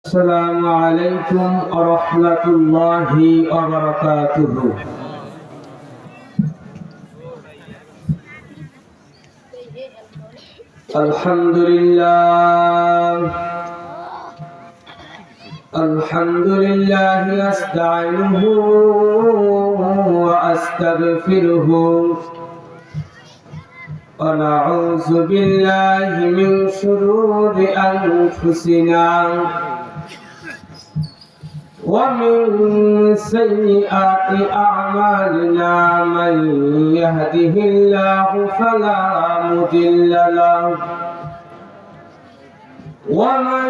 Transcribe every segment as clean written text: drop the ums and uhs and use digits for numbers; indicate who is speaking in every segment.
Speaker 1: السلام عليكم ورحمة الله وبركاته. الحمد لله أستعينه وأستغفره ونعوذ بالله من شرور أنفسنا ومن سيئات أعمالنا. من يهده الله فلا مضل له ومن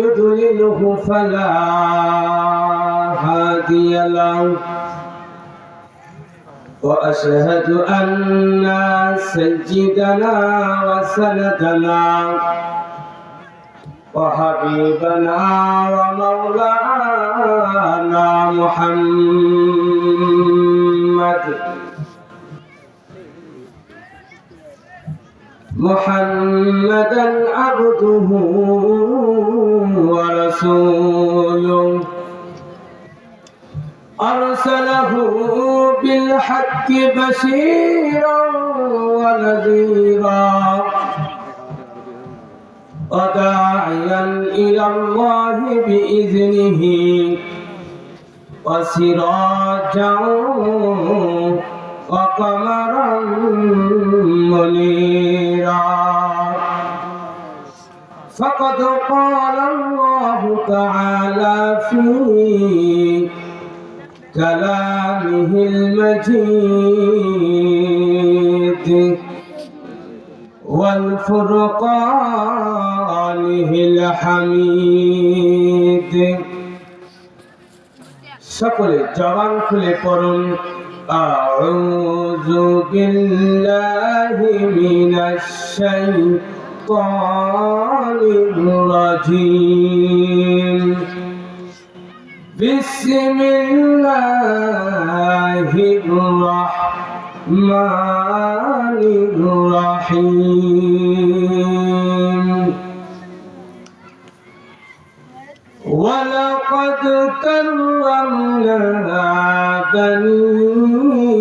Speaker 1: يضلله فلا هادي له. وأشهد أن سيدنا وسندنا وحبيبنا ومولانا محمدا عبده ورسوله أرسله بالحق بشيرا ونذيرا وداعيا إلى الله بإذنه وسراجا وقمرا منيرا. فقد قال الله تعالى في كلامه المجيد والفرقانه الحميد. সকলে জবান খুলে পড়ুন আউযু বিল্লাহি মিনাশ শাইতানির রাজীম। বিসমিল্লাহির রাহমানির রাহিম। ولقد كرمنا بني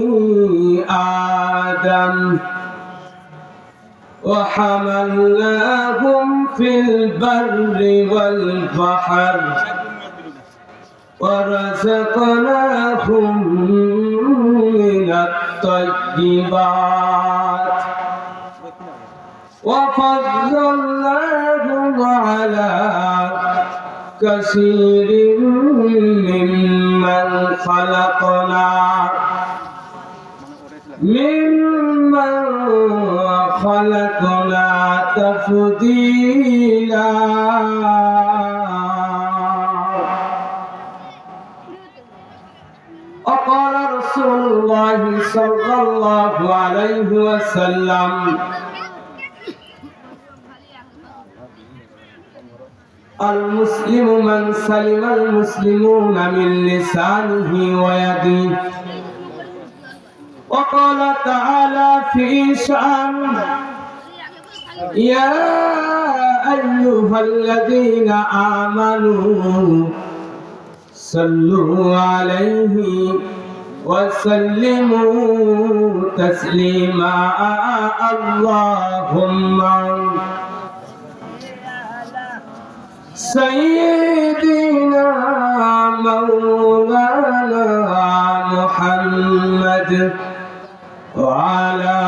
Speaker 1: آدم وحملناهم في البر والبحر ورزقناهم من الطيبات وفضلناهم على كثير ممن خلقنا تفضيلا. وقال رسول الله صلى الله عليه وسلم المسلم من سلم المسلمون من لسانه ويده. وقال تعالى في شأن يا أيها الذين آمنوا صلوا عليه وسلموا تسليما. اللهم سيدنا مولانا محمد وعلى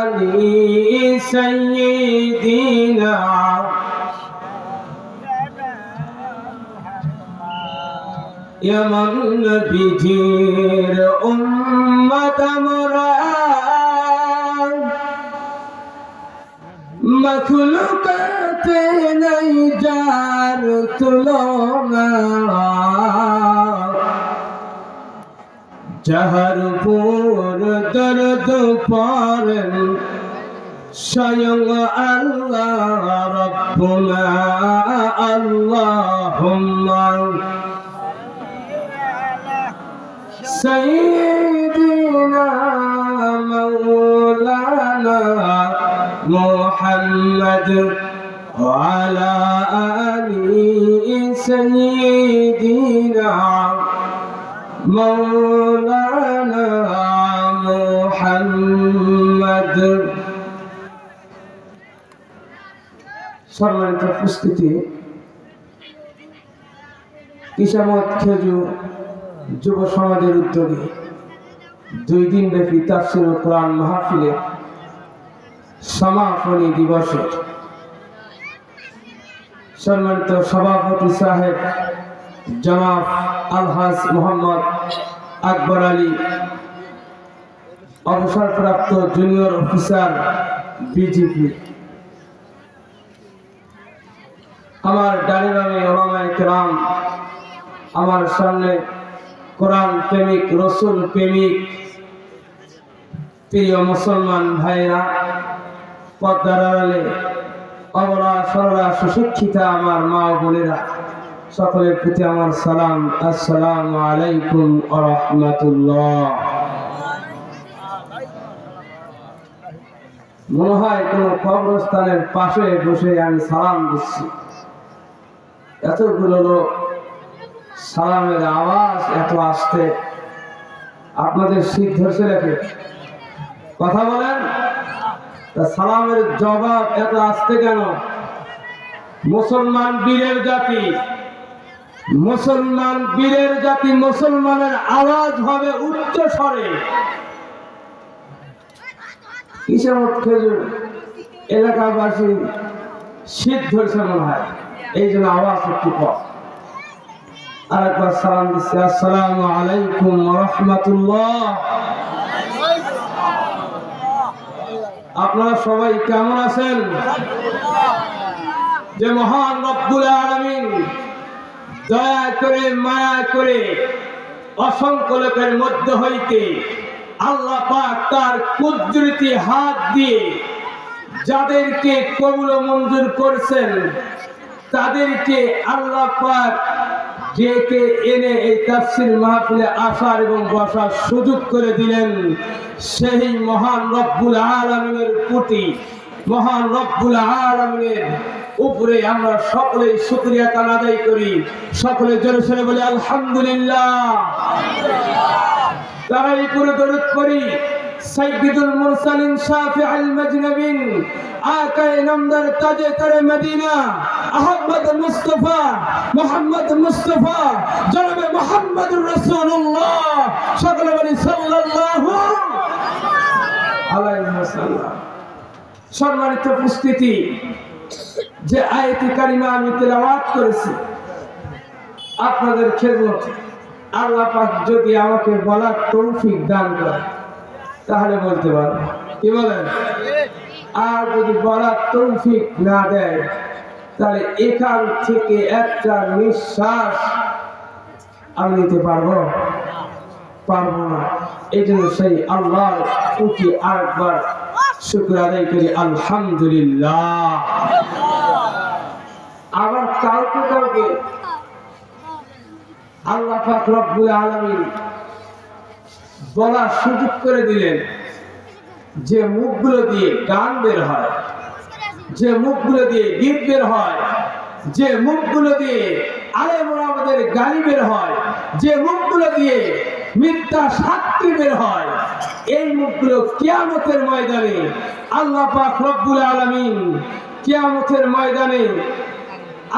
Speaker 1: آله سيدنا يمن بجير أمة مراد مخلوقات نيجار تلونا যাহার উপর দরদ পড়েন স্বয়ং আল্লাহ রব্বুনা। আল্লাহুম্মা সাইয়্যিদিনা মাওলানা মুহাম্মদ ওয়া আলা আলিহি سيدنا مولانا محمد সম্মানিত উপস্থিতি, কিসামত খেজুর যুব সমাজের উদ্যোগে 2 দিন ব্যাপী তাফসীরুল কোরআন মাহফিলে সমাপনী দিবসে সম্মানিত সভাপতি সাহেব জনাব আলহাজ মোহাম্মদ আকবর আলী, অবসরপ্রাপ্ত জুনিয়র অফিসার বিজিপি, আমার ডানে বামে ওলামায়ে কেরাম, আমার সামনে কোরআন প্রেমিক, রসুল প্রেমিক প্রিয় মুসলমান ভাইরা, পর্দার আড়ালে অবলা সরলা সুশিক্ষিতা আমার মা ও বোনেরা, সকলের প্রতি আমার সালাম। আসসালামু আলাইকুম ওয়া রাহমাতুল্লাহ। মনে হয় কোন কবরস্থানের পাশে বসে আমি সালাম দিচ্ছি। এতগুলো লোক, সালামের আওয়াজ এত আসতে, আপনাদের শীত ধরছে নাকি? কথা বলেন। সালামের জবাব এত আসতে কেন? মুসলমান বীরের জাতি, মুসলমান বীরের জাতি, মুসলমানের আওয়াজ হবে উচ্চ স্বরে। কিসামত খেজুর এলাকাবাসী শীত ধরছে মনে হয়, এই জন্য আওয়াজ একটু কম। আরেকবার সালাম দিচ্ছি, আসসালামু আলাইকুম ওয়া রাহমাতুল্লাহ। আপনারা সবাই কেমন আছেন? যে মহান রব্বুল আলামিন দয়া করে মায়া করে অসংখ্য লোকের মধ্যে হইতে আল্লাহ পাক তার কুদরতি হাত দিয়ে যাদেরকে কবুল মঞ্জুর করছেন, তাদেরকে আল্লাহ পাক ডেকে এনে এই তাফসীর মাহফিলে আসার এবং বসার সুযোগ করে দিলেন। সেই মহান রব্বুল আলামিনের প্রতি, মহান রব্বুল আলামিনের উপরে আমরা সকলেই শুকরিয়া আদায় করি। সকলে জোরে সোরে বলি আলহামদুলিল্লাহ। তারাই পুরো দরুদ পড়ি সাইয়্যিদুল মুরসালিন শাফিউল মাজনবিন আকায়ে নামদার তাজে তারে মদিনা আহমদ মুস্তাফা মুহাম্মদ মুস্তাফা জনাবে মুহাম্মদুর রাসূলুল্লাহ সকলে বলি সাল্লাল্লাহু আলাইহি ওয়াসাল্লাম। সম্মানিত উপস্থিতি, যে আয়াতে কারিমা আমি তেলাওয়াত করেছি আপনাদের খেদমতে, আল্লাহ পাক যদি আমাকে বলার তৌফিক দান করে তাহলে বলতে পারবো। কি বলেন? আর যদি বলার তৌফিক না দেয় তাহলে এখান থেকে একটা নিঃশ্বাস আমি নিতে পারবো না। এই জন্য সেই আল্লাহর প্রতি আরেকবার শুকর আদায় করি আলহামদুলিল্লাহ। আবার কাউকে আল্লাহ পাক রব্বুল আলামিন বলার সুযোগ করে দিলেন। যে মুখগুলো দিয়ে গান বের হয়, যে মুখগুলো দিয়ে গীত বের হয়, যে মুখগুলো দিয়ে আলেম ওলামাদের গালি বের হয়, যে মুখগুলো দিয়ে মিথ্যা সাক্ষী বের হয়, এই মুখগুলো কিয়ামতের ময়দানে আল্লাহ পাক রব্বুল আলামিন কিয়ামতের ময়দানে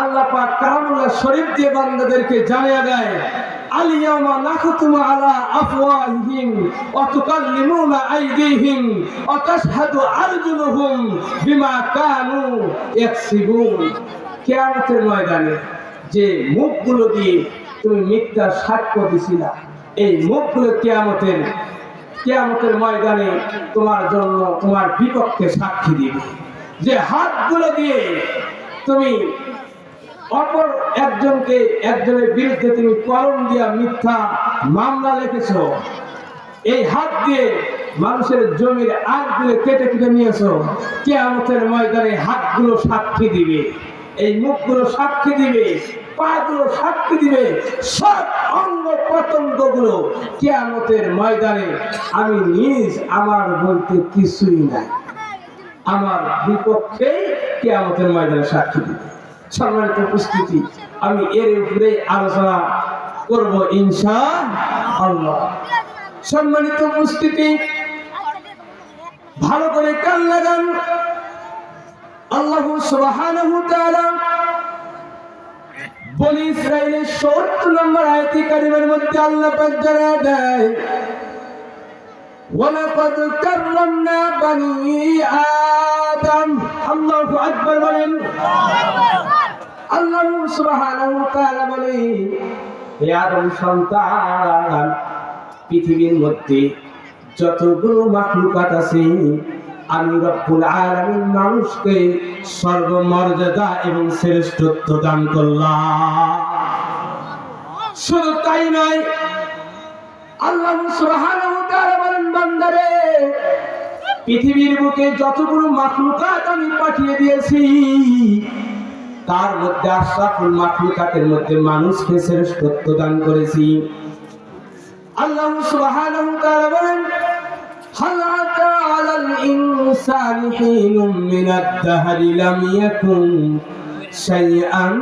Speaker 1: আল্লাহ পাক কালামুল্লাহ শরীফ দিয়ে বান্দাদেরকে জানিয়ে দেয়, আল-ইয়াওমা নাখতুমু আলা আফওয়াহিহিম ওয়া তুকাল্লিমুনা আইদিহিম ওয়া তাশহাদু আরজুলুহুম বিমা কানু ইয়াকসিবুন। কিয়ামতের ময়দানে যে মুখগুলো দিয়ে তুমি মিথ্যা সাক্ষ্য দিছিলা, এই মুখগুলো কিয়ামতের ময়দানে তোমার জন্য, তোমার বিপক্ষে সাক্ষী দিবে। যে হাতগুলো দিয়ে তুমি অপর একজনের বিরুদ্ধে তুমি কলম দিয়া মিথ্যা মামলা লিখেছো, এই হাত দিয়ে মানুষের জমির আখগুলো কেটে নিয়েছো, কিয়ামতের ময়দানে হাতগুলো সাক্ষী দিবে, এই মুখগুলো সাক্ষী দিবে, পাগুলো সাক্ষী দিবে, সব অঙ্গ প্রত্যঙ্গগুলো কিয়ামতের ময়দানে আমি নিজ আমার বলতে কিছুই নাই, আমার বিপক্ষে কিয়ামতের ময়দানে সাক্ষী দিবে। সম্মানিত উপস্থিতি, আমি এর উপরে আলোচনা করব ইনশাআল্লাহ। সম্মানিত উপস্থিতি, ভালো করে কান লাগান। আল্লাহ সুবহানাহু ওয়া তাআলা বনি ইসরাঈলের ৭০ নম্বর আয়াতে কারিমার মধ্যে আল্লাহ পাক জানায় দেয়, ওয়ালাকাদ কাররামনা বানি আদম। আল্লাহু আকবার বলেন। আল্লাহ সুবহানাহু ওয়া তাআলা বলেন, হে আদম সন্তান, পৃথিবীর মধ্যে যতগুলো মাখলুকাত আছে আমি রব্বুল আলামিন মানুষকে সর্বমর্যাদা এবং শ্রেষ্ঠত্ব দান করলাম। শুধু তাই নয়, আল্লাহ সুবহানাহু ওয়া তাআলা বলেন, বান্দারে পৃথিবীর বুকে যতগুলো মাখলুকাত আমি পাঠিয়ে দিয়েছি তার মধ্যে আশরাফুল মাখলুকাতের মধ্যে মানুষকে শ্রেষ্ঠত্ব দান করেছি। আল্লাহ সুবহানাহু ওয়া তাআলা বলেন, হাল আতা আলাল ইনসানি হিনুম মিনাদ দাহরি লাম ইয়াকুন শাইআন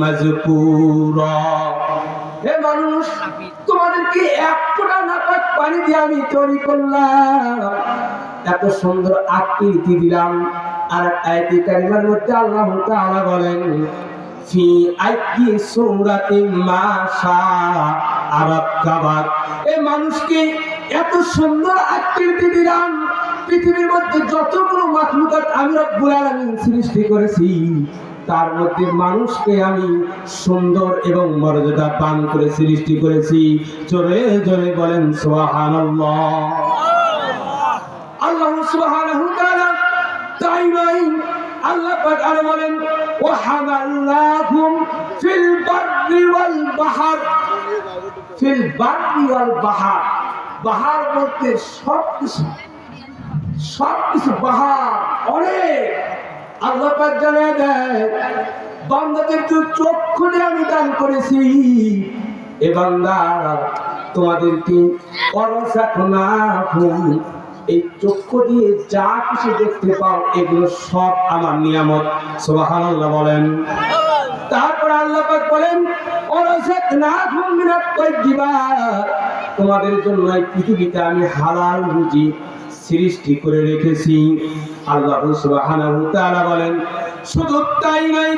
Speaker 1: মাযকুরা। হে মানুষ, তোমাদেরকে এক ফোঁটা নাপাক পানি দিয়ে আমি তৈরি করলাম, এত সুন্দর আকৃতি দিলাম। আর আয়াতে কারিমার মধ্যে আল্লাহ তাআলা বলেন, ফি আইয়ি সূরাতিন মা শাআ রাক্কাবাক। এই মানুষকে এত সুন্দর আকৃতি দিলাম, পৃথিবীর মধ্যে যতগুলো মাখলুকাত আমি রব্বুল আলামিন সৃষ্টি করেছি তার মধ্যে মানুষকে আমি সুন্দর এবং মর্যাদা পান করে সৃষ্টি করেছি। জোরে জোরে বলেন সুবহানাল্লাহ। আল্লাহ সুবহানাহু ওয়া তাআলা তাই নয়, আল্লাহ পাক আরো বলেন, ওয়া হামালনাহুম ফিল বাররি ওয়াল বাহর। ফিল বাররি ওয়াল বাহর, বাহর বলতে সবকিছু বাহর অনেক। আল্লাহ পাক জানিয়ে দেয়, বান্দাদেরকে চক্ষু দিয়ে আমি দান করেছি। এ বান্দা, তোমাদেরকে অরসাকনাহুম, এই চক্ষু দিয়ে যা কিছু দেখতে পাও এগুলো সব আমার নিয়ামত। সুবহানাল্লাহ বলেন। তারপর আল্লাহ পাক বলেন, অরসাকনাহুম মিনাত তাইয়্যিবাত, তোমাদের জন্য এই পৃথিবীতে আমি হালাল রুজি সৃষ্টি করে রেখেছি। আল্লাহ সুবহানাহু ওয়া তাআলা বলেন, শুধু তাই নয়,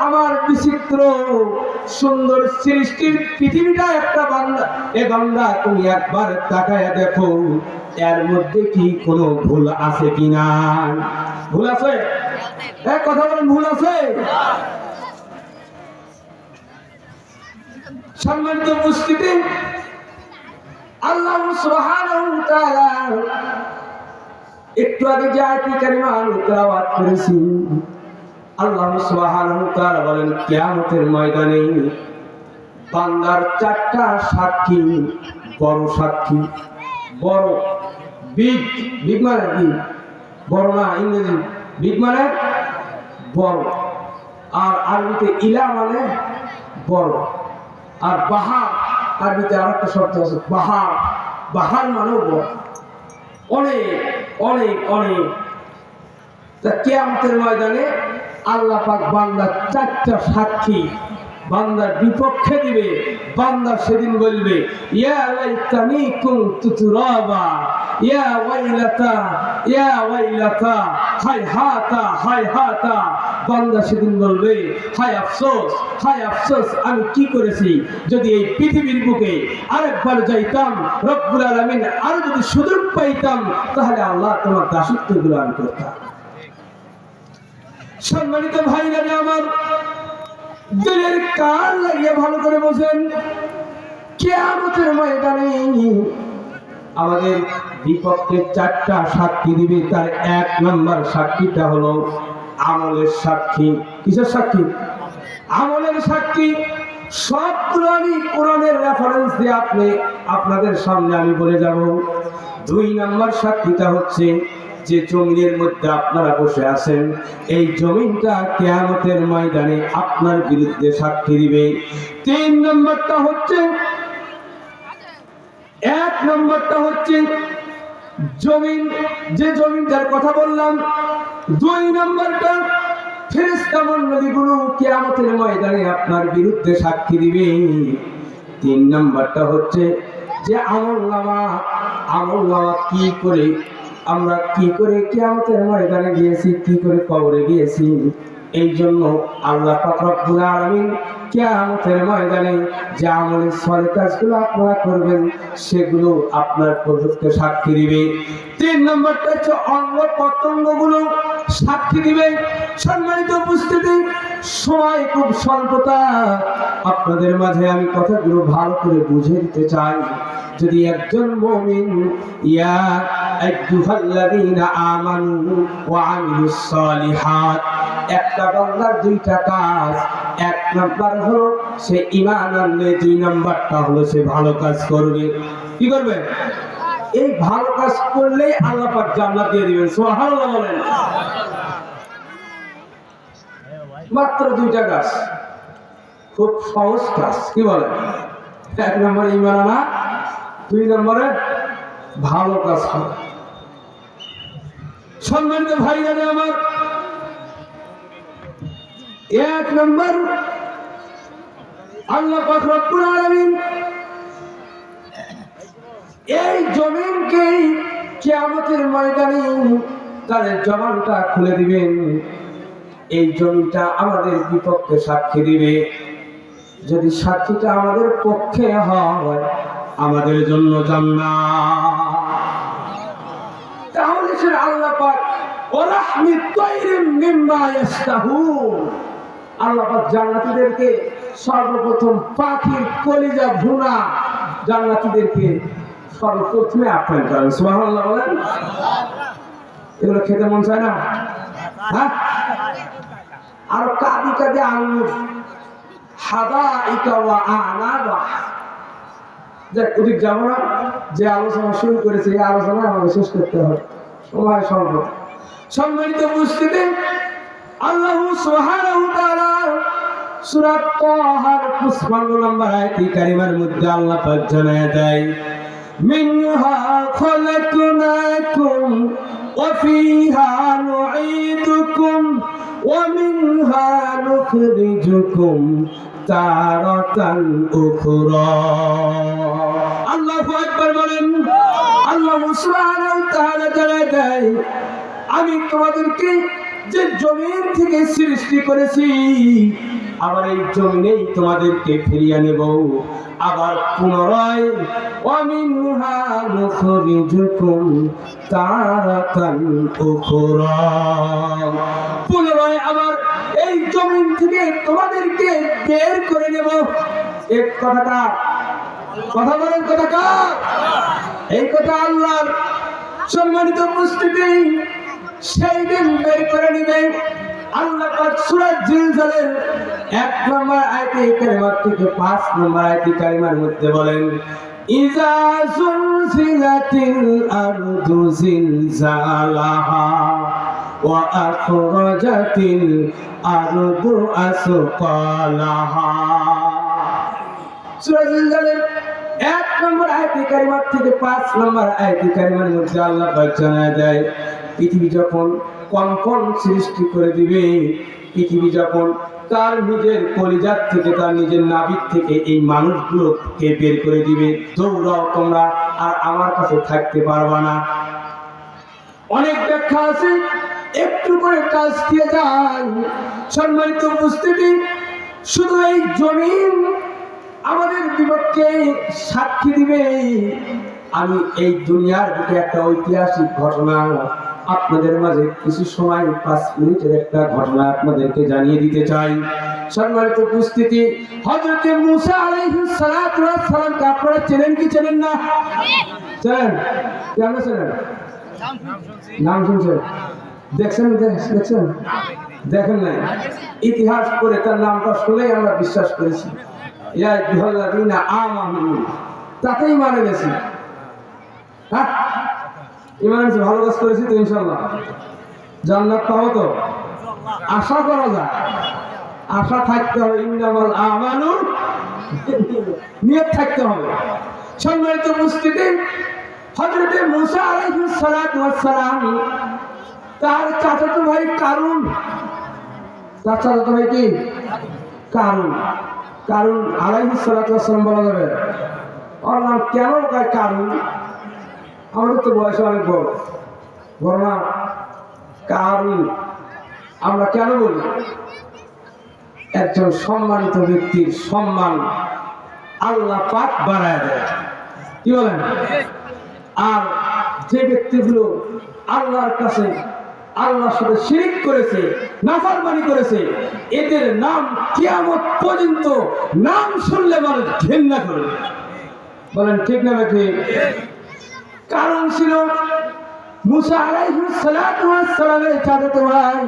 Speaker 1: আমার বিচিত্র সুন্দর সৃষ্টির পৃথিবীটা একটা বান্দা, এ বান্দা তুমি একবার তাকায় দেখো এর মধ্যে কি কোনো ভুল আছে কিনা। ভুল আছে? এক কথা বলেন, ভুল আছে? সম্মানিত উপস্থিতি, আল্লাহ সুবহানাহু ওয়া তাআলা একটু আগে যে আয়াত কারিমা আমি তেলাওয়াত করেছি, আল্লাহ সুবহানাহু ওয়া তাআলা বলেন, কিয়ামতের ময়দানে বান্দার চারটা সাক্ষী, বড় সাক্ষী, বড় বিগ মানে কি? বড় না, ইংরেজি বিগ মানে বড়, আর আরবিতে ইলা মানে বড়, আর বাহার আরবিতে আরেকটা শব্দ আছে বাহার, বাহার মানেও বড়, অনেক অনেক অনেক। তা কিয়ামতের ময়দানে আল্লাহ পাক বান্দার চারটা সাক্ষী বান্দার বিপক্ষে দিবে। বান্দা সেদিন বলবে, ইয়া লাইতানি কুনতু তুরাবা, ইয়া ওয়াইলাতা হায়হাতা। বান্দা সেদিন বলবে, হায় আফসোস, আমি কি করেছি। যদি এই পৃথিবীর বুকে আরেকবার যাইতাম, রব্বুল আলামিন আরো যদি সুযোগ পাইতাম, তাহলে আল্লাহ তোমার দাসত্ব গ্রহণ করতাম। সম্মানিত ভাইরা আমার, দিলের কান লাগিয়ে ভালো করে বসেন। কিয়ামতের ময়দানে আমাদের বিপক্ষে চারটা সাক্ষী দিবে। তার এক নম্বর সাক্ষীটা হলো আমলের সাক্ষী। কিসের সাক্ষী? আমলের সাক্ষী। সবগুলো আমি কোরআনের রেফারেন্স দিয়ে আপনাদের সামনে আমি বলে যাব। দুই নম্বর সাক্ষীটা হচ্ছে যে জমিনের মধ্যে আপনারা বসে আছেন, এই জমিনটা কিয়ামতের ময়দানে আপনার বিরুদ্ধে সাক্ষী দিবে। তিন নম্বরটা হচ্ছে, এক নম্বরটা হচ্ছে জমিন, যে জমিনটার কথা বললাম। দুই নম্বরটা ফেরেশতা মণ্ডলীগুলো কিয়ামতের ময়দানে আপনার বিরুদ্ধে সাক্ষী দিবে। 3 নাম্বারটা হচ্ছে যে আমলনামা কি করে আমরা কিয়ামতের ময়দানে গিয়েছি, কি করে কবরে গিয়েছি। এই জন্য আল্লাহ পাক রব্বুল আলামিন কিয়ামতের ময়দানে যে আমলের সলিহ কাজগুলো আপনারা করবেন সেগুলো আপনার প্রযুক্তি সাক্ষী দিবে। 3 নম্বরটা হচ্ছে অঙ্গ প্রত্যঙ্গগুলো সাক্ষী দিবে। সম্মানিত উপস্থিতি, সময় খুব স্বল্পতা, আপনাদের মাঝে আমি কথাগুলো ভালো করে বুঝে দিতে চাই। যদি একজন মুমিন ইয়া আইয়ুহাল্লাযীনা আমানু ওয়া আমিলুস সালিহাত, একটা বান্দার 2টা কাজ। 1 নাম্বার হলো সে ঈমান আনলে, 2 নাম্বারটা হলো সে ভালো কাজ করবে। কি করবে? এই ভালো কাজ করলেই আল্লাহ পাক জান্নাত দিয়ে দিবেন। সুবহানাল্লাহ বলেন। মাত্র 2টা কাজ, খুব সহজ কাজ। কি বলেন? 1 নম্বর ঈমান আনা, 2 নম্বরে ভালো কাজ করা। সম্মানিত ভাইরা আমার, 1 নম্বর আল্লাহ পাক রব্বুল আলামিন এই জমিনকে কিয়ামতের ময়দানে তার জবানটা খুলে দিবেন। এই জমিনটা আমাদের বিপক্ষে সাক্ষী দিবে। যদি সাক্ষীটা আমাদের পক্ষে হয়, আমাদের জন্য জান্নাত। তাহলে সে আল্লাহ পাক ওয়ালাহমি তাইরিম মিম্মা ইয়াশতাহুন, আল্লাহ পাক জান্নাতীদেরকে সর্বপ্রথম পাখির কলিজা ভুনা জান্নাতীদেরকে সর্বপ্রথমে আপ্যায়ন করেন। সুবহানাল্লাহ বলেন। এগুলো খেতে মন চায় না? হ্যাঁ, আর কাদি কাদি আঙ্গুর, হাদাইকা ওয়া আনাবা। যাক, ওদিক যাবো না। যে আলোচনা শুরু করেছে এই আলোচনা আমাকে শেষ করতে হবে, সময় স্বল্প। সম্মানিত উপস্থিতি, আল্লাহ সুবহানাহু ওয়া তাআলা সূরা তাহার 55 নম্বর আয়াত কারিমার মধ্যে আল্লাহ পাক জানায় দেয়, মিনহা খলাকনাকুম ওয়া ফিহা নুঈদুকুম ওয়া মিনহা নুখরিজুকুম তারাতান উখরা। আল্লাহু আকবার বলেন। আল্লাহ সুবহানাহু ওয়া তাআলা জানায় দেয়, আমি তোমাদেরকে যে জমিন থেকে সৃষ্টি করেছি, আবার এই জমিনেই তোমাদেরকে ফিরিয়ে নেব। আবার পুনরায় ওয়ামিনহা নুখরিজুকুম তারাতান উখরা, পুনরায় আবার এই জমিন থেকে তোমাদেরকে বের করে নেব। এক কথাটা কথা বলেন, কথা কার? এই কথা আল্লাহর। সম্মানিত উপস্থিতি, সেই দিন বের করে নেবেন। আল্লাহ পাক সূরা জিলজালের 1 নম্বর আয়াতে কারিমা থেকে 5 নম্বর আয়াতে কারিমার মধ্যে বলেন, ইজা যুলজিলাতিল আরদু জিলজালাহা ওয়া আখরাজাতিল আরদু আসকালাহা। সূরা জিলজালের 1 নম্বর আয়াতে কারিমা থেকে 5 নম্বর আয়াতে কারিমার মধ্যে আল্লাহ পাক জানায় দেয়, পৃথিবী যখন কম্পন সৃষ্টি করে দিবে, পৃথিবী যখন তার নিজের কলিজার থেকে, তার নিজের নাভিক থেকে এই মানুষগুলোকে বের করে দিবে, দৌড়াও তোমরা, আর আমার কাছে থাকতে পারবা না। অনেক ব্যাখ্যা আছে, একটু করে কাজ দিয়ে যায়। সম্মানিত উপস্থিতি, শুধু এই জমিন আমাদের বিপক্ষে সাক্ষী দিবে। আমি এই দুনিয়ার বুকে একটা ঐতিহাসিক ঘটনা আপনাদের মাঝে কিছু সময় 5 মিনিটের একটা ঘটনা আপনাদেরকে জানিয়ে দিতে চাই। সম্মানিত উপস্থিতি, হযরত মুসা আলাইহিস সালাতু ওয়াস সালামকে আপনারা চেনেন কি চেনেন না? চেনেন? কেমন চেনেন? নাম শুনছেন? দেখছেন? দেখেন নাই? ইতিহাস পড়ে তার নামটা শুনেই আমরা বিশ্বাস করেছি। ইয়া আইয়ুহাল্লাযীনা আমানু, তাতেই মানে গেছি। হ্যাঁ, ইমান আছে, ভালো কাজ করেছি তো ইনশাআল্লাহ জান্নাত পাবো তো আশা করা যায়। আশা থাকতে হবে, ইন্নামাল আমানু, নিয়ত থাকতে হবে। সম্মানিত উপস্থিতি, হযরত মুসা আলাইহিস সালাতু ওয়াস সালাম তার চাচাতো ভাই কারুন, তার চাচাতো ভাই কি কারুন। কারুন আলাইহিস সালাতু ওয়াস সালাম বলা যাবে। ওর নাম কেন কয় কারুন? আমাদের তো বয়স অনেক বড় বড় না। কারুন আমরা কেন বলি? একজন সম্মানিত ব্যক্তির সম্মান আল্লাহ পাক বাড়ায় দেয়, কি বলেন? আর যে ব্যক্তিগুলো আল্লাহর কাছে আল্লাহর সাথে শিরক করেছে, নাফরমানি করেছে, এদের নাম কিয়ামত পর্যন্ত নাম শুনলে মানুষ ঘৃণা করে। বলেন ঠিক না ঠিক? কারণ ছিল মুসা আলাইহিস সালাতু ওয়াস সালামের চাচাতো ভাই,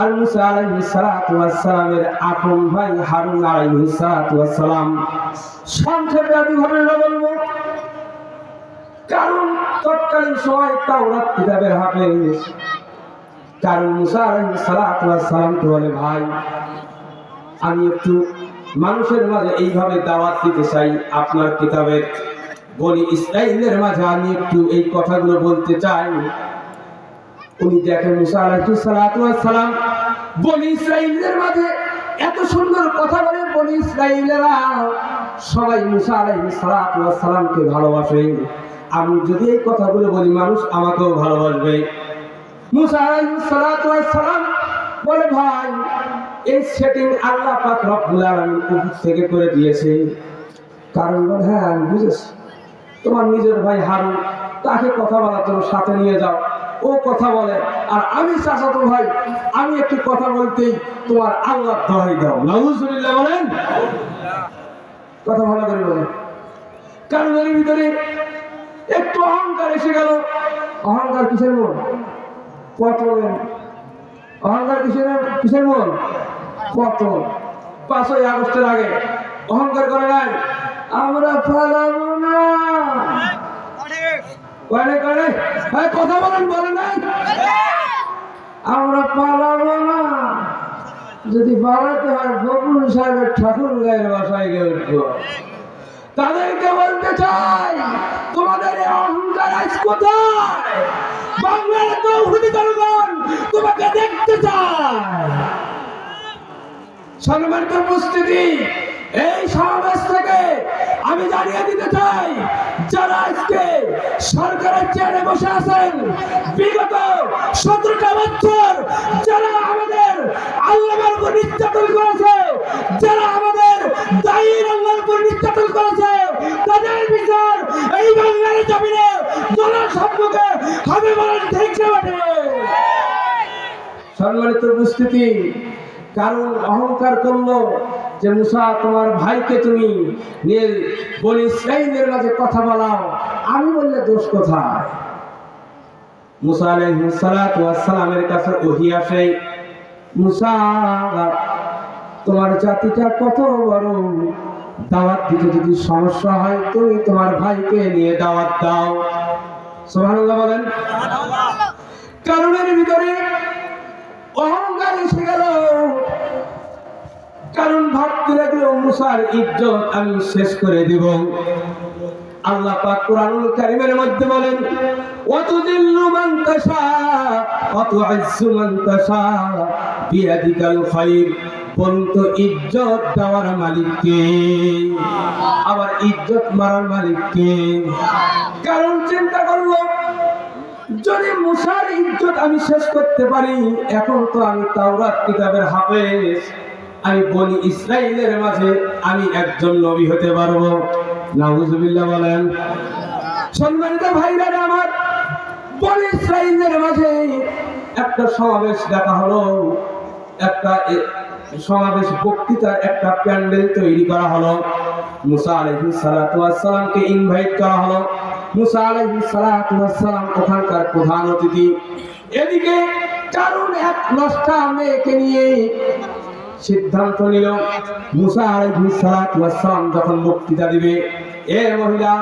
Speaker 1: আর মুসা আলাইহিস সালাতু ওয়াস সালামের আপন ভাই হারুন আলাইহিস সালাতু ওয়াস সালাম। সংক্ষেপে আমি ঘটনা বলবো। কারণ তৎকালীন সময় তাওরাত কিতাবের হাফেজ। কারণ মুসা আলাইহিস সালাতু ওয়াস সালামকে বলে, ভাই আমি একটু মানুষের মাঝে এইভাবে দাওয়াত দিতে চাই, আপনার কিতাবের বনি ইসরাইলের মাঝে আমি একটু এই কথাগুলো বলতে চাই। উনি দেখেন মুসা আলাইহিস সালাতু ওয়াস সালাম বনি ইসরাইলের মাঝে এত সুন্দর কথা বলে, বনি ইসরাইলেরা সবাই মুসা আলাইহিস সালাতু ওয়াস সালামকে ভালোবাসে। আমি যদি এই কথাগুলো বলি মানুষ আমাকেও ভালোবাসবে। মুসা আলাইহিস সালাতু ওয়াস সালাম বলে, ভাই এই সেটিং আল্লাহ পাক রব্বুল আলামিন উপর থেকে করে দিয়েছে। কারণ বলে, হ্যাঁ আমি বুঝেছি, তোমার নিজের ভাই হারুন, তাকে কথা বলার জন্য সাথে নিয়ে যাও, ও কথা বলে, আর আমি চাচাতো ভাই, আমি একটু কথা বলতেই তোমার আল্লাহ দোহাই দাও। নাউজুবিল্লাহ বলেন, কথা ভালো করে বলেন। কারণ এর ভিতরে একটু অহংকার এসে গেল। অহংকার কিসের মন? পতন। অহংকার কিসের মন? পতন। 5ই আগস্টের আগে অহংকার করে নাই, আমরা পালাবো না, কথা বলেন, বলে নাই আমরা পালাবো না, যদি পালাতে হয় ফখরুল সাহেবের ঠাকুর গায়ের বাসায় গিয়ে উঠবো। তাদেরকে বলতে চাই, তোমাদের এই অহংকার আজ কোথায়? বাংলার তৌহিদি জনগণ তোমাকে দেখতে চায়। সম্মানিত উপস্থিতি, এই সমাবেশ থেকে আমি জানিয়ে দিতে চাই, যারা আজকে সরকারের চেয়ারে বসে আছেন, বিগত 17টা বছর যারা আমাদের আল্লাহর উপর নির্যাতন করেছে, যারা আমাদের দায়ীর আল্লাহর উপর নির্যাতন করেছে, তাদের বিচার এই বাংলার জমিনে জনসম্মুখে হবে বলে ঠিক না? সম্মানিত উপস্থিতি, কারণ অহংকার করলো যে মুসা তোমার ভাইকে তুমি বনি ইসরাইলের মাঝে কথা বলাও, আমি বললে দোষ কোথায়? মুসা আলাইহিস সালাতু ওয়াস সালামের কাছে ওহী আসে, মুসা তোমার জাতিটা কত বড়, দাওয়াত দিতে যদি সমস্যা হয় তুমি তোমার ভাইকে নিয়ে দাওয়াত দাও। সুবহানাল্লাহ বলেন। কারণের ভিতরে অহংকার এসে গেল। কারণ ভাবতে লাগলো মুসার ইজ্জত আমি শেষ করে দেব। আল্লাহ পাক কুরআনুল কারীমের মধ্যে বলেন, ওয়াতুযিল্লু মান তাশা ওয়া তু'ইজ্জু মান তাশা বিয়াদিকাল খায়র। বলতো ইজ্জত দেওয়ার মালিক কে, আবার ইজ্জত মারার মালিক কে? কারণ চিন্তা করলো, যদি মুসার ইজ্জত আমি শেষ করতে পারি, এখন তো আমি তাওরাত কিতাবের হাফেজ, আমি বনি ইসরাইলের মাঝে আমি একজন নবী হতে পারবো। নাউজুবিল্লাহ বলেন। সম্মানিত ভাইরা আমার, বনি ইসরাইলের মাঝে একটা সমাবেশ ডাকা হলো, একটা সমাবেশ বক্তৃতার একটা প্যান্ডেল তৈরি করা হলো। মুসা আলাইহিস সালাতু ওয়াস সালামকে ইনভাইট করা হলো। মুসা আলাইহিস সালাতু ওয়াস সালাম ওখানকার প্রধান অতিথি। এদিকে কারণ এক নষ্টা মেয়েকে নিয়ে সিদ্ধান্ত নিল, মুসা আলাইহিস সালাতু ওয়াস সালাম যখন বক্তৃতা দিবে, এ মহিলা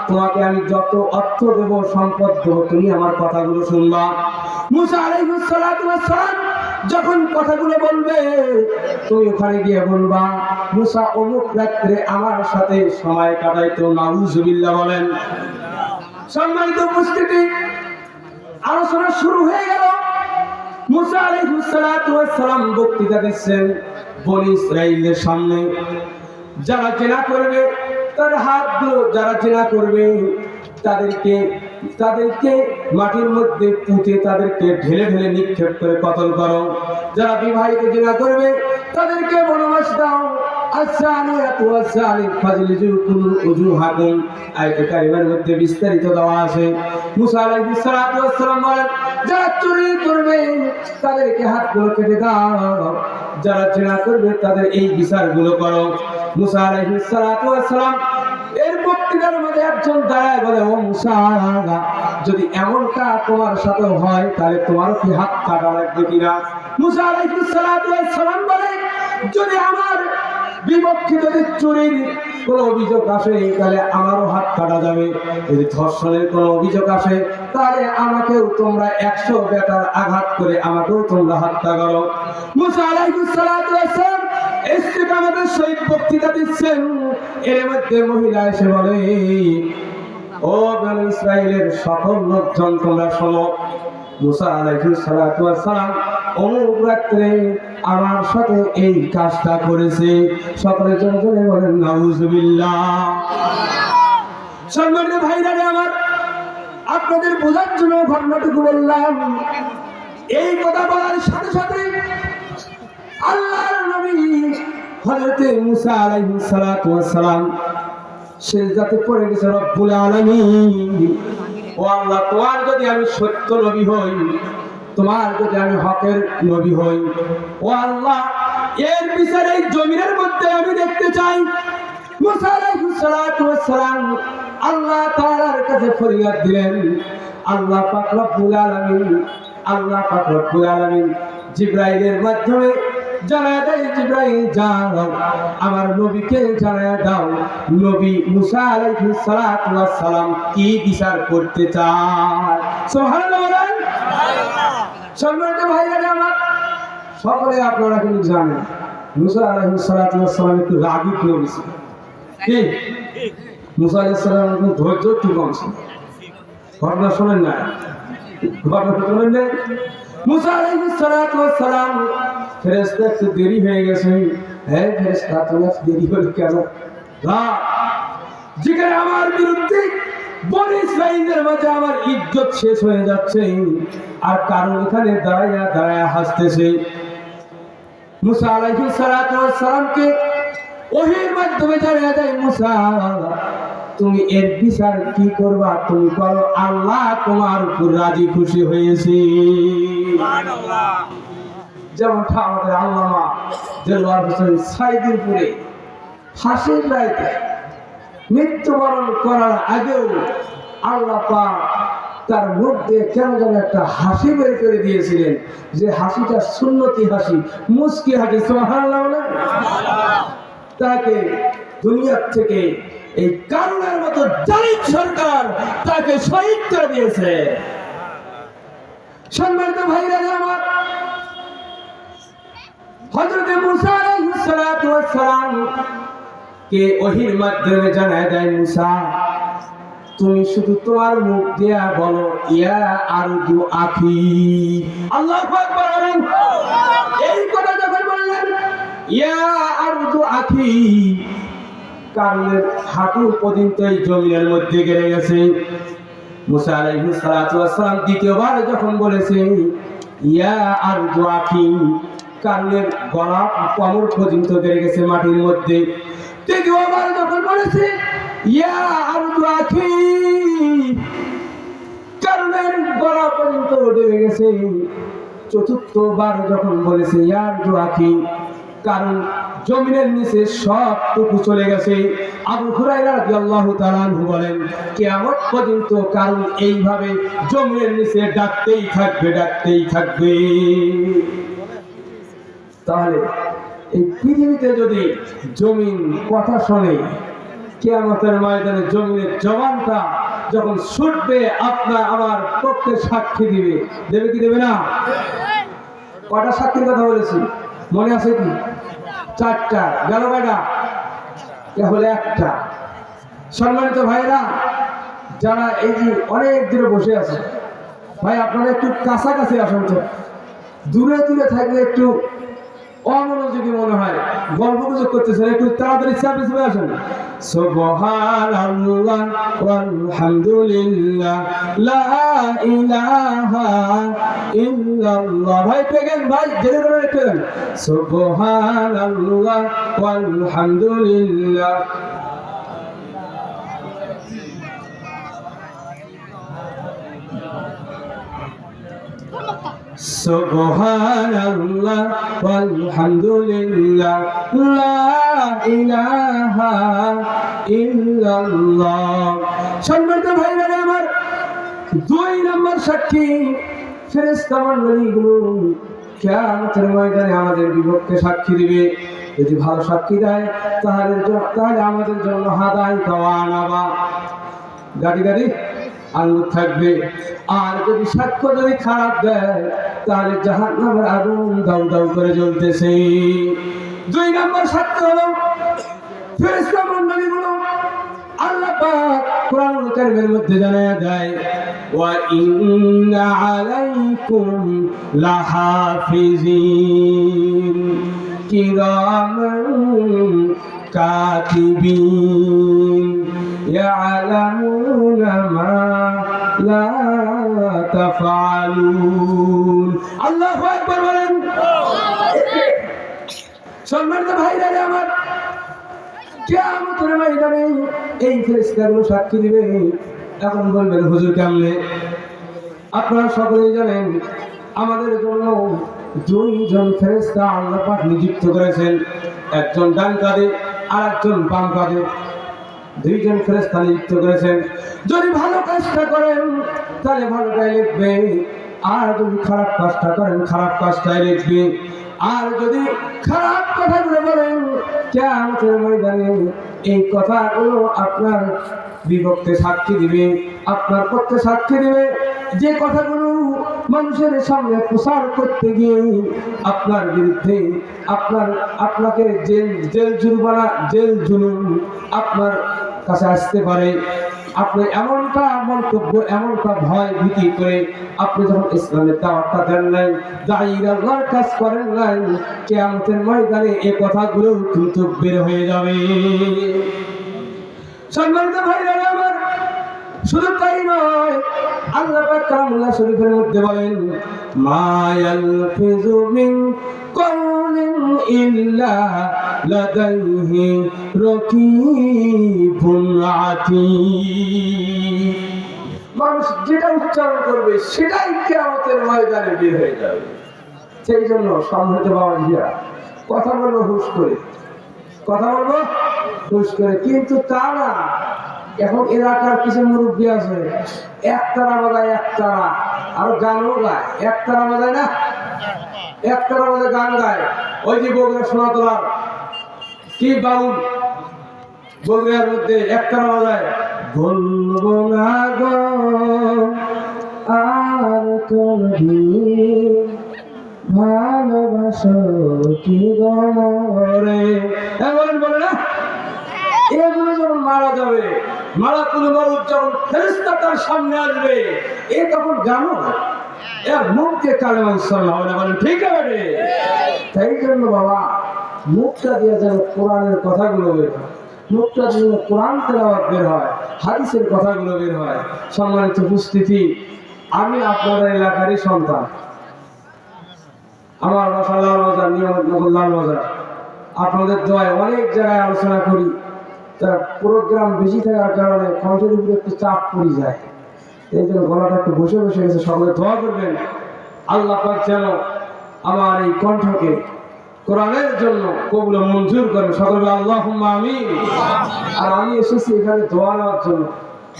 Speaker 1: তোমাকে আমি যত অর্থ দেব, সম্পদ দেব, তুমি আমার কথাগুলো শুনবা। মুসা আলাইহিস সালাতু ওয়াস সালাম যখন কথাগুলো বলবে, তুমি ওখানে গিয়ে বলবা মুসা অমুক রাত্রে আমার সাথে সময় কাটাইতো। নাউজুবিল্লাহ বলেন। সম্মানিত উপস্থিতি, আলোচনা শুরু হয়ে গেল। মুসা আলাইহিস সালাতু ওয়াস সালাম বক্তৃতা দিচ্ছেন বনি ইসরাইলের সামনে। যারা জেনা করবে তার হাতগুলো, যারা জেনা করবে তাদেরকে মাটির মধ্যে পুঁতে তাদেরকে ঢেলে ঢেলে নিক্ষেপ করে কতল করো। যারা বিবাহিত জেনা করবে তাদেরকে বনবাস দাও। আস-সালিহাতু ওয়াস-সালিহ ফাজলিজু উজুহাকুম, আয়াতে কারিমার মধ্যে বিস্তারিত দেওয়া আছে। মুসা আলাইহিস সালাতু ওয়াস সালাম বলেন, যারা চুরি করবে তাদেরকে হাতগুলো কেটে দাও, যারা জেনা করবে তাদের এই বিচারগুলো করো। মুসা আলাইহিস সালাতু ওয়াস সালাম এর বক্তৃতার মধ্যে একজন দাঁড়ায় বলে, ও মুসা, যদি এমনটা তোমার সাথে হয় তাহলে তোমারও কি হাত কাটা লাগবে কিনা? মুসা আলাইহিস সালাতু ওয়াস সালাম বলে, যদি আমার বিপক্ষে যদি চুরির কোন অভিযোগ আসে তাহলে আমারও হাত কাটা যাবে, যদি ধর্ষণের কোন অভিযোগ আসে তাহলে আমাকেও তোমরা 100 বেতার আঘাত করে আমাকেও তোমরা হত্যা করো। মুসা আলাইহিস সালাতু ওয়াস সালাম ইস্তিকামতের সহিত বক্তৃতা দিচ্ছেন। এর মধ্যে মহিলা এসে বলে, ও বনি ইসরাইলের সকল লোকজন তোমরা শোনো, মুসা আলাইহিস সালাতু ওয়াস সালাম অমুক রাত্রে আমার সাথে এই কাজটা করেছে। সকলে জোরে জোরে বলেন নাউজুবিল্লাহ। সম্মানিত ভাইরা আমার, আপনাদের বোঝার জন্য ঘটনাটুকু বললাম। এই কথা বলার সাথে সাথে আল্লাহর নবী হযরতে মুসা আলাইহিস সালাতু ওয়াস সালাম সিজদাতে পড়ে গেছে, রব্বুল আলামিন, ও আল্লাহ, তোমার যদি আমি সত্য নবী হই, তোমার যদি আমি হকের নবী হই, ও আল্লাহ, এর বিচার এই জমিনের মধ্যে আমি দেখতে চাই। মুসা আলাইহিস সালাতু ওয়াস সালাম আল্লাহ তাআলার কাছে ফরিয়াদ দিলেন। আল্লাহ পাক রব্বুল আলামিন জিবরাইলের মাধ্যমে জানায় দেয়, জিবরাইল যাও আমার নবীকে জানায় দাও নবী মুসা আলাইহিস সালাতু ওয়াস সালাম কি বিচার করতে চায়। সুবহানাল্লাহ বলেন। সম্মানিত ভাইরা আমার, সকলে আপনারা কিন্তু জানেন মুসা আলাইহিস সালাতু ওয়াস সালাম একটু রাগী নবী ছিলেন। কি মুসা আলাইহিস সালামের ধৈর্য একটু কম ছিল। ঘটনা শোনেন না? ঘটনা শোনেন না? মুসা আলাইহিস সালাতু ওয়াস সালাম, ফেরেশতা একটু দেরি হয়ে গেছে। হ্যাঁ ফেরেশতা, তোমার দেরি হল কেন? না, যেখানে আমার বিরুদ্ধে বনি ইসরাইলের মাঝে আমার ইজ্জত শেষ হয়ে যাচ্ছে, আর কারণ এখানে দাঁড়ায়া দাঁড়ায়া হাসতেছে। মুসা আলাইহিস সালাতু ওয়াস সালামকে ওহীর মাধ্যমে জানিয়ে দেয়, মুসা, তুমি এর বিচার কি করবা? তুমি করো, আল্লাহ তোমার উপর রাজি খুশি হয়েছে। সুবহানাল্লাহ। যেমনটা আমাদের আল্লামা দেলোয়ার হোসেন সাইদুরপুরে ফাঁসির রাইতে মৃত্যুবরণ করার আগেও আল্লাহ পাক তার মুখ দিয়ে কেন যেন একটা হাসি বের করে দিয়েছিলেন, যে হাসিটা সুন্নতি হাসি, মুস্কি হাসি। সুবহানাল্লাহ। তাকে দুনিয়ার থেকে এই কারুনের মতো জালিম সরকার তাকে শহীদ করে দিয়েছে। সম্মানিত ভাইরা আমার, হযরতে মুসা আলাইহিস সালাতু ওয়াস সালাম কে ওহীর মাধ্যমে জানায় দেয়, মুসা, তুমি শুধু তোমার মুখ দিয়া বলো, ইয়া আরজু আখি। আল্লাহু আকবার বলেন। এই কথা যখন বললেন ইয়া আরজু আখি, কারণের হাঁটু পর্যন্ত এই জমিনের মধ্যে গেড়ে গেছে। মুসা আলাইহিস সালাতু ওয়াস সালাম দ্বিতীয়বার যখন বলেছে ইয়া আরজু আখি, কারণের গলা কোমর পর্যন্ত গেড়ে গেছে মাটির মধ্যে। তৃতীয়বার যখন বলেছে ইয়া আরজু আখি, কারণের গলা পর্যন্ত ডুবে গেছে। চতুর্থবার যখন বলেছে ইয়া আরজু আখি, কারণ জমিনের নিচে সবটুকু চলে গেছে। আবু হুরায়রা রাদিয়াল্লাহু তাআলা আনহু বলেন, কিয়ামত পর্যন্ত কারণ এইভাবে জমিনের নিচে ডাকতেই থাকবে, ডাকতেই থাকবে। তাহলে এই পৃথিবীতে যদি জমিন কথা শোনে, কিয়ামতের ময়দানে জমিনের জবানটা যখন ছুটবে আপনার আমার পক্ষে সাক্ষী দিবে। দেবে কি দেবে না? কটা সাক্ষীর কথা বলেছি মনে আছে কি? 4টা। গেল কয়টা? হলে 1টা। সম্মানিত ভাইরা যারা এই যে অনেক দূরে বসে আছে, ভাই আপনারা একটু কাছাকাছি আসুন তো, দূরে দূরে থাকলে একটু অমনোযোগী মনে হয়, গল্প গুজব করতেছেন, একটু তাড়াতাড়ি চাপে চলে আসেন। সুবহানাল্লাহ ওয়ালহামদুলিল্লাহ লা ইলাহা ইল্লাল্লাহ। ভাই পেগেন, ভাই ধীরে ধীরে পেগেন। সুবহানাল্লাহ ওয়ালহামদুলিল্লাহ। সুবহানাল্লাহ ওয়ালহামদুলিল্লাহ লা ইলাহা ইল্লাল্লাহ। সম্মানিত ভাইরা আমার, 2 নম্বর সাক্ষী ফেরেশতা মণ্ডলীগুলো কিয়ামতের ময়দানে আমাদের বিপক্ষে সাক্ষী দিবে। যদি ভালো সাক্ষী দেয় তাহলে আমাদের জন্য হাদায়াত ওয়া আনাবা, গাড়ি গাড়ি আলো থাকবে। আর যদি সাক্ষ্য যদি খারাপ দেয় তাহলে জাহান্নামের আগুন দাউ দাউ করে জ্বলতেছে। 2 নম্বর সাক্ষ্য হলো ফেরেশতা মণ্ডলীগুলো আল্লাহ পাক কোরআনুল কারীমের মধ্যে জানায়া দেয়, ওয়া ইন্না আলাইকুম লাহাফিজিন কিরামান কাতিবিন ইয়ালামুনা মা লা তাফআলুন। আল্লাহু আকবার বলেন। সম্মানিত ভাইরা আমার, কিয়ামতের ময়দানে এই ফেরেশতাগুলো সাক্ষী দিবে। এখন বলবেন হুজুর কেমনে? আপনারা সকলেই জানেন আমাদের জন্য 2 জন ফেরেশতা আল্লাহ পাক নিযুক্ত করেছেন, একজন ডান কাঁধে আর একজন বাম কাঁধে। 2 জন ফেরেশতা নিযুক্ত করেছেন। যদি ভালো কাজটা করেন তাহলে ভালোটাই লিখবে, আর যদি খারাপ কাজটা করেন খারাপ কাজটাই লিখবে। আর যদি খারাপ কথাগুলো বলেন কিয়ামতের ময়দানে এই কথাগুলো আপনার বিপক্ষে সাক্ষী দিবে, আপনার পক্ষে সাক্ষী দিবে। যে কথাগুলো মানুষের সামনে প্রচার করতে গিয়ে আপনার বিরুদ্ধে আপনাকে জেল জুলুমানা জেল জুলুম আপনার কাছে আসতে পারে। আপনি এমনটা মন্তব্য এমনটা ভয় ভীতি করে আপনি যখন ইসলামের দাওয়াতটা দেন নাই, দাঁড়িয়ে আল্লাহর কাজ করেন নাই, কিয়ামতের ময়দানে এই কথাগুলো কিন্তু বের হয়ে যাবে। সম্মানিত ভাইরা আমার, শুধু তাই নয়, আল্লাহ পাক কালামুল্লাহ শরীফের মধ্যে বলেন, মা ইয়ালফিযু মিন কাওলিন ইল্লা লাদাইহি রাকীবুন আতীদ। মানুষ যেটা উচ্চারণ করবে সেটাই কিয়ামতের ময়দানে বের হয়ে যাবে। সেই জন্য সম্মানিত বাবাজিরা, কথা বলবো হুঁশ করে, কথা বলবো হুঁশ করে, কিন্তু তা না। এখন এলাকার কিছু মুরব্বী আছে, একতারা বাজায়, একতারা আর গানও গায়। একতারা বাজায় না, একতারা বাজায় গান গায়। ওই যে বগুড়া সোনাতলার কি বাউল, বগুড়ার মধ্যে একতারা বাজায়, বলবো না গো আর কোনদিন ভালোবাসো কি গরে, বলেন বলে না। এগুলো যখন মারা যাবে, মালাকুল মউত যখন ফেরেশতা তার সামনে আসবে, এ তখন জানো এর মুখে কালেমা সাল্লাল্লাহু আলাইহি ওয়াসাল্লাম, ঠিক আছে? তাই জন্য বাবা মুখটা দিয়ে যেন কোরআনের কথাগুলো বের হয়, মুখটা দিয়ে কোরআন তেলাওয়াত বের হয়, হাদিসের কথাগুলো বের হয়। সম্মানিত উপস্থিতি, আমি আপনাদের এলাকারই সন্তান। আমার বাসা লালবাজার, নিয়ামতনগর লালবাজার। আপনাদের দোয়ায় অনেক জায়গায় আলোচনা করি, তার প্রোগ্রাম বেশি থাকার কারণে কণ্ঠের উপরে একটু চাপ পড়ে যায়। এই জন্য গলাটা একটু বসে বসে গেছে। সকলে দোয়া করবেন আল্লাহ পাক যেন আমার এই কণ্ঠকে কোরআনের জন্য কবুল মঞ্জুর করেন। সকলে আল্লাহুম্মা আমিন। আর আমি এসেছি এখানে দোয়া নেওয়ার জন্য।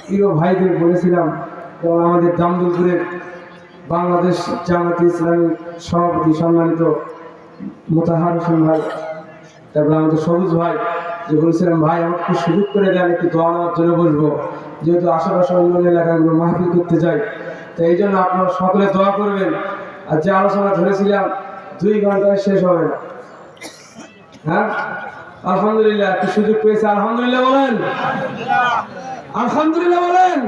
Speaker 1: প্রিয় ভাইদের বলেছিলাম, যেমন আমাদের জামদুলপুরের বাংলাদেশ জামাতে ইসলামী সভাপতি সম্মানিত মোতাহার হোসেন ভাই, তারপরে আমাদের সবুজ ভাই, যে বলেছিলাম ভাই আমাকে সুযোগ করে দেন, একটু দোয়া নেওয়ার জন্য বসবো, যেহেতু আশেপাশে অন্য এলাকাগুলো মাহফিল করতে যাই। তো এই জন্য আপনারা সকলে দোয়া করবেন। আর যে আলোচনা ধরেছিলাম 2 ঘন্টায় শেষ হবে না। হ্যাঁ, আলহামদুলিল্লাহ একটু সুযোগ পেয়েছে, আলহামদুলিল্লাহ বলেন, আলহামদুলিল্লাহ বলেন।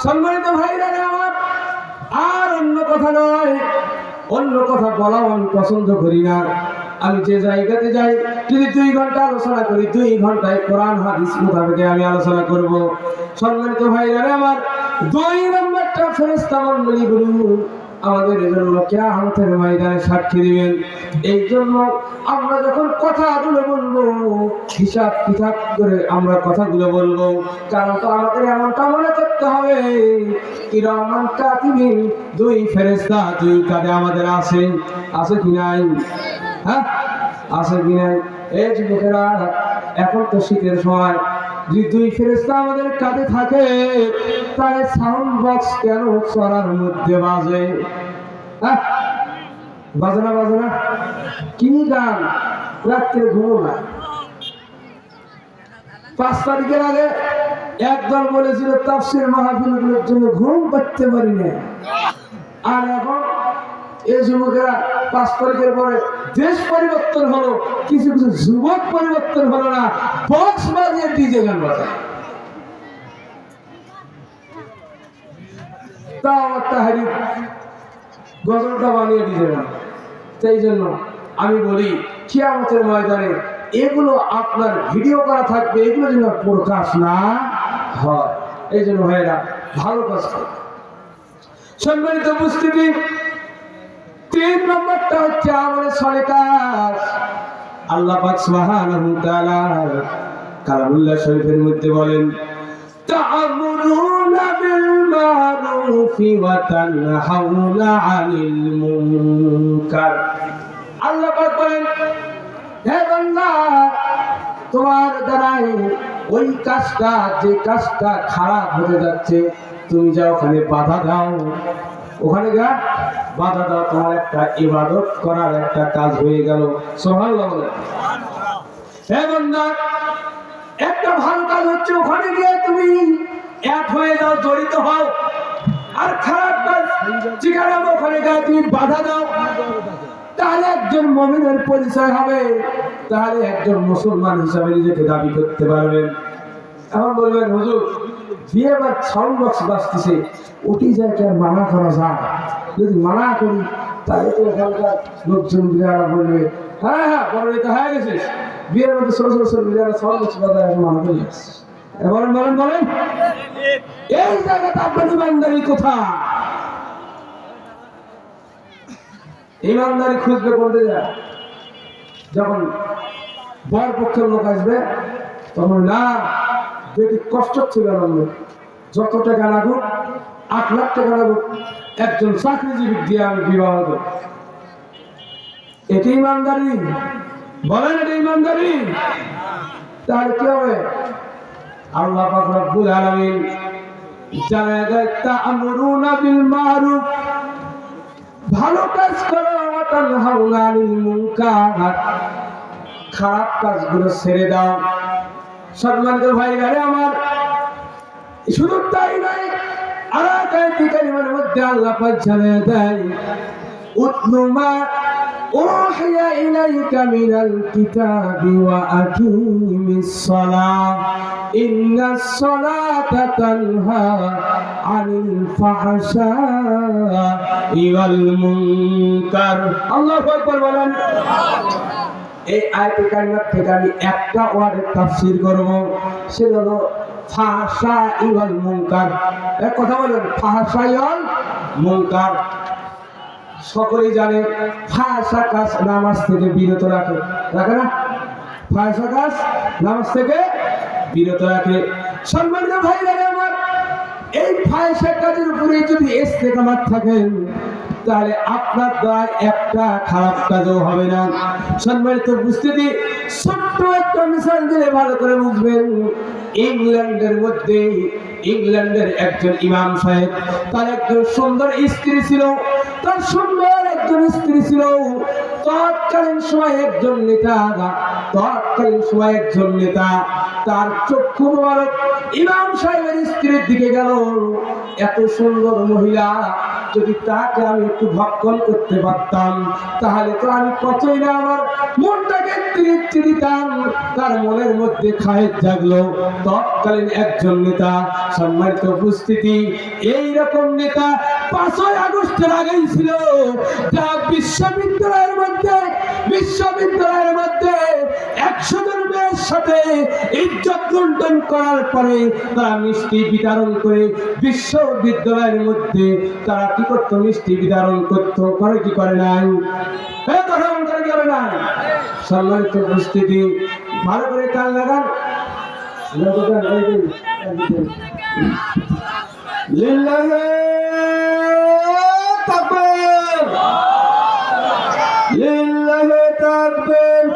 Speaker 1: সম্মানিত ভাইরা আমার, আর অন্য কথা নয়, অন্য কথা বলাও আমি পছন্দ করি না। আমি যে জায়গাতে যাই যদি 2 ঘন্টা আলোচনা করি, 2 ঘন্টায় কোরআন হাদিস মোতাবেক আমি আলোচনা করব। সম্মানিত ভাইরা আমার, 2 নম্বরটা ফেরেশতা মণ্ডলীগুলো আমাদের জন্য কিয়ামতের ময়দানে সাক্ষী দিবেন। এই জন্য আমরা যখন কথাগুলো বলবো, হিসাব কিতাব করে আমরা কথাগুলো বলবো। কারণ তো আমাদের এমনটা মনে করতে হবে, কিরামান কাতিবিন, 2 ফেরেশতা 2 কাঁধে আমাদের আছে কি নাই? হ্যাঁ, আছে কি নাই? এই যুবকেরা, এখন তো শীতের সময়, যদি 2 ফেরেশতা আমাদের কাঁধে থাকে, তাহলে সাউন্ড বক্স কেন চড়ার মধ্যে বাজে? হ্যাঁ, বাজে না? কি গান? রাত্রে ঘুমো না। 5 তারিখের আগে একদল বলেছিল তাফসীর মাহফিলগুলোর জন্য ঘুম পাচ্ছে পারি না। আর এখন এই যুবকেরা 5 তারিখের পরে দেশ পরিবর্তন হলো, কিছু কিছু যুবক পরিবর্তন হলো না, বক্স বাজিয়ে ডিজে গান বাজায়। তাও একটা হারি গজলটা বানিয়ে ডিজে গান। সেই জন্য আমি বলি, কিয়ামতের ময়দানে এগুলো আপনার ভিডিও করা থাকবে, এগুলো যেন প্রকাশ না হয়। এই জন্য ভাইরা ভালো কাজ করে। সম্মানিত উপস্থিতি, 3 নম্বরটা হচ্ছে আমাদের সলে কাজ। আল্লাহ পাক সুবহানাহু ওয়া তাআলা কালামুল্লাহ শরীফের মধ্যে বলেন, তা'মুরুনা বিল মারুফি ওয়া তানহাউনা আনিল মুনকার। আল্লাহ পাক বলেন, হে বান্দা, তোমার দ্বারাই ওই কাজটা, যে কাজটা খারাপ হতে যাচ্ছে, তুমি যা ওখানে বাধা দাও, ওখানে যা বাধা দাও, তোমার একটা ইবাদত করার একটা কাজ হয়ে গেল। সুবহানাল্লাহ। হে বান্দা, একটা ভালো কাজ হচ্ছে, ওখানে গিয়ে তুমি এক হয়ে যাও, জড়িত হও। আর খারাপ কাজ যেখানে ওখানে গিয়ে তুমি বাধা দাও, তাহলে একজন মুমিনের পরিচয় হবে, তাহলে একজন মুসলমান হিসাবে নিজেকে দাবি করতে পারবেন। এখন বলবেন, হুজুর বিয়ে বা সাউন্ড বক্স বাজতেছে, উঠি যায় কি আর মানা করা যায়? যদি মানা করি তাহলে তো এখানকার লোকজন বিরাট বলবে, হ্যাঁ বড় এটা হয়ে গেছে, বিয়ের মধ্যে ছোট বিরাট সাউন্ড বক্স বাজায়, এখন মানা করে যাচ্ছে। বলেন এই জায়গাটা আপনার ইমানদারি কোথায়? ইমানদারি খুঁজবে কোনটা যায়? যখন বর পক্ষের লোক আসবে, তখন না, বেটি কষ্ট ছিল, যত টাকা লাগুক, 8 লাখ টাকা লাগুক, একজন চাকরিজীবী দিয়ে আমি বিবাহ দেব। এটি ইমানদারি? বলেন এটা ইমানদারি? তাহলে কি হবে? আল্লাহ পাক রব্বুল আলামিন জানায় দেয়, তা'মুরুনা বিল মারুফ, ভালো কাজ করো, ওয়া তানহাউনা আনিল মুনকার, খারাপ কাজগুলো ছেড়ে দাও। সম্মানিত ভাইরা আমার, শুধু তাই নয়, আয়াতে কারিমার মধ্যে আল্লাহ পাক জানায় দেয়, উতলু মা উহিয়া ইলাইকা মিনাল কিতাবি ওয়া আকিমিস সালাহ ইন্নাস সালাতা তানহা আনিল ফাহশাই ওয়াল মুনকার। আল্লাহু আকবার বলেন। এই আয়াতে কারিমা থেকে আমি একটা ওয়ার্ডের তাফসীর করব, সেটা হলো ফাহশাই ওয়াল মুনকার। এক কথা বলেন, ফাহশাই ওয়াল মুনকার। সকলেই জানে ফাহশা কাজ নামাজ থেকে বিরত রাখে না? ফাহশা কাজ নামাজ থেকে বিরত রাখে। সম্মানিত ভাইরা আমার, এই ফাহশা কাজের উপরে যদি ইস্তেকামাত থাকেন, তাহলে আপনার দ্বারা একটা খারাপ কাজও হবে না। সম্মানিত উপস্থিতি, ছোট্ট একটা মিসাল দিলে ভালো করে বুঝবেন। ইংল্যান্ডের একজন ইমাম সাহেব, তার একজন সুন্দর স্ত্রী ছিল, তৎকালীন সময় একজন নেতা, তার চক্ষু মোবারক ইমাম সাহেবের স্ত্রীর দিকে গেল। এত সুন্দর মহিলা, যদি তাকে আমি একটু ভক্ষণ করতে পারতাম, তাহলে তো আমি কতই না আমার মনটাকে দিতাম। তার মনের মধ্যে খায়ের জাগলো। তৎকালীন একজন নেতা। সম্মানিত উপস্থিতি, এইরকম নেতা 5ই আগস্টের আগেই ছিল, যা বিশ্ববিদ্যালয়ের মধ্যে 100 জন মেয়ের সাথে ইজ্জত লুণ্ঠন করার পরে তারা মিষ্টি বিতরণ করে বিশ্ববিদ্যালয়ের মধ্যে তারা কি করতো? মিষ্টি বিতরণ করতো। করে কি করে নাই? কথা বলতে করে নাই? সম্মানিত উপস্থিতি, ভালো করে কান লাগান। লিল্লাহে তাকবীর, লিল্লাহে তাকবীর।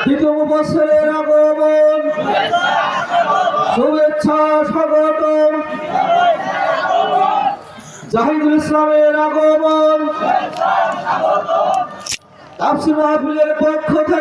Speaker 1: দ্বিতীয় বছরের আগমন, শুভেচ্ছা স্বাগতম। জাহিদুল ইসলামের আগমন তাফসীর মাহফিলের পক্ষ থেকে।